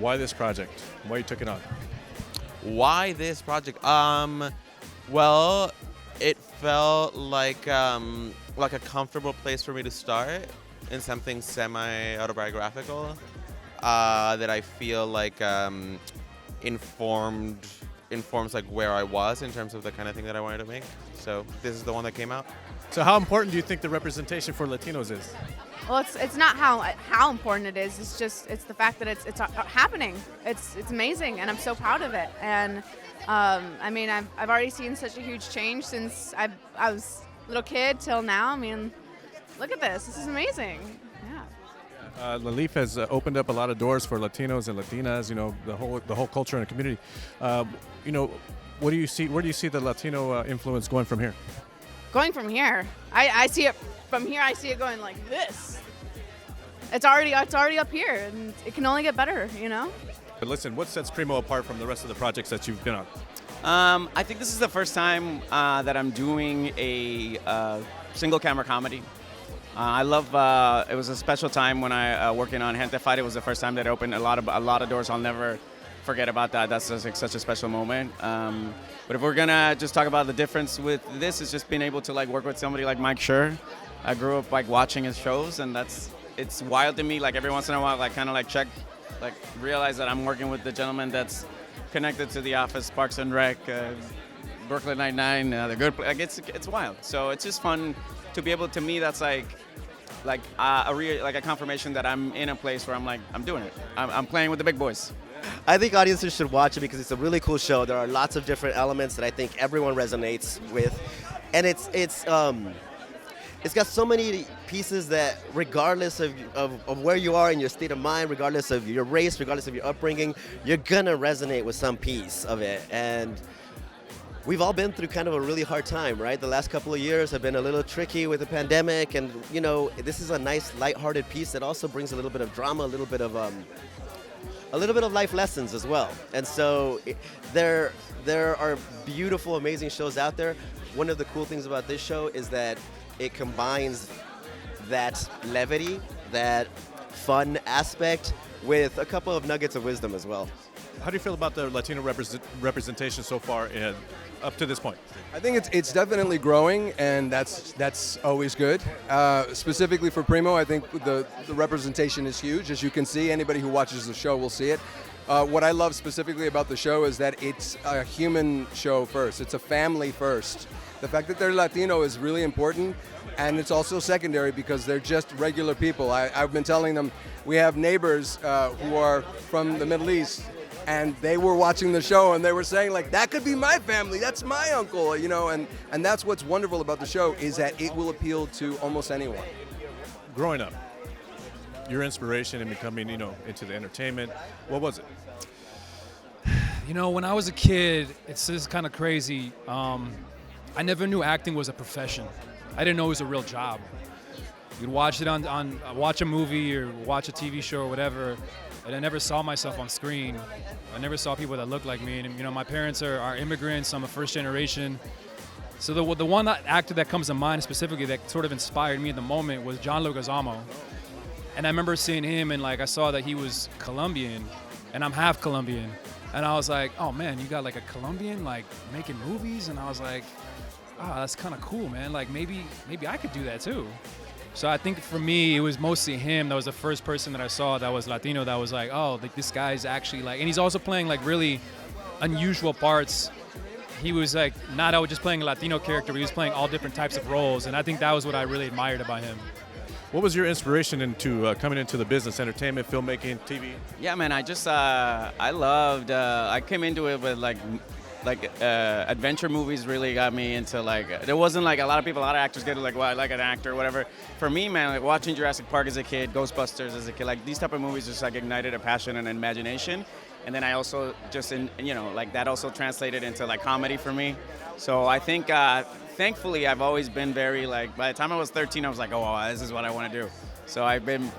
Why this project? Why you took it on? Why this project? Well, it felt like a comfortable place for me to start in something semi-autobiographical that I feel like informs like where I was in terms of the kind of thing that I wanted to make. So this is the one that came out. So how important do you think the representation for Latinos is? Well, it's not how important it is. It's the fact that it's happening. It's amazing, and I'm so proud of it. And I mean, I've already seen such a huge change since I was a little kid till now. I mean, look at this. This is amazing. Yeah. LALIFF has opened up a lot of doors for Latinos and Latinas. You know, the whole culture and community. You know, what do you see? Where do you see the Latino influence going from here? Going from here, I see it from here. I see it going like this. It's already up here, and it can only get better. You know. But listen, what sets Primo apart from the rest of the projects that you've been on? I think this is the first time that I'm doing a single camera comedy. I love. It was a special time when I working on Gente Fight. It was the first time that it opened a lot of doors. I'll never forget about that. That's just like such a special moment. But if we're gonna just talk about the difference with this, is just being able to like work with somebody like Mike Schur. I grew up like watching his shows, and it's wild to me. Like every once in a while, like kind of like realize that I'm working with the gentleman that's connected to The Office, Parks and Rec, Brooklyn Nine-Nine, The Good Place. Like it's wild. So it's just fun to be able. To me, that's like a confirmation that I'm in a place where I'm doing it. I'm playing with the big boys. I think audiences should watch it because it's a really cool show. There are lots of different elements that I think everyone resonates with, and it's got so many pieces that, regardless of where you are in your state of mind, regardless of your race, regardless of your upbringing, you're gonna resonate with some piece of it. And we've all been through kind of a really hard time, right? The last couple of years have been a little tricky with the pandemic, and you know, this is a nice lighthearted piece that also brings a little bit of drama, a little bit of life lessons as well. And so there are beautiful, amazing shows out there. One of the cool things about this show is that it combines that levity, that fun aspect, with a couple of nuggets of wisdom as well. How do you feel about the Latino representation so far up to this point? I think it's definitely growing, and that's always good. Specifically for Primo, I think the representation is huge. As you can see, anybody who watches the show will see it. What I love specifically about the show is that it's a human show first. It's a family first. The fact that they're Latino is really important, and it's also secondary because they're just regular people. I've been telling them we have neighbors who are from the Middle East, and they were watching the show and they were saying like, that could be my family, that's my uncle, you know, and that's what's wonderful about the show is that it will appeal to almost anyone. Growing up, your inspiration in becoming, you know, into the entertainment, what was it? You know, when I was a kid, it's just kind of crazy. I never knew acting was a profession. I didn't know it was a real job. You'd watch it watch a movie or watch a TV show or whatever, and I never saw myself on screen. I never saw people that looked like me. And you know, my parents are immigrants. I'm a first generation. So the one actor that comes to mind specifically that sort of inspired me at the moment was John Leguizamo. And I remember seeing him, and like I saw that he was Colombian, and I'm half Colombian. And I was like, oh man, you got like a Colombian like making movies? And I was like, oh, that's kind of cool, man. Like maybe I could do that too. So I think for me, it was mostly him. That was the first person that I saw that was Latino that was like, oh, like this guy's actually like, and he's also playing like really unusual parts. He was like not just playing a Latino character, but he was playing all different types of roles. And I think that was what I really admired about him. What was your inspiration into coming into the business, entertainment, filmmaking, TV? Yeah, man, I loved, I came into it with like adventure movies really got me into like, there wasn't like a lot of actors get like, well, I like an actor or whatever. For me, man, like watching Jurassic Park as a kid, Ghostbusters as a kid, like these type of movies just like ignited a passion and imagination. And then I also just, like that also translated into like comedy for me. So I think, thankfully, I've always been very like, by the time I was 13, I was like, oh, wow, this is what I want to do. So I've been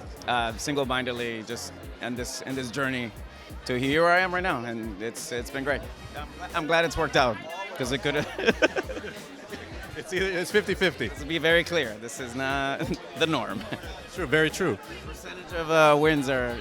single-mindedly just in this journey to here where I am right now, and it's been great. I'm glad it's worked out, because it could have. It's 50-50. To be very clear, this is not the norm. True, very true. The percentage of wins are,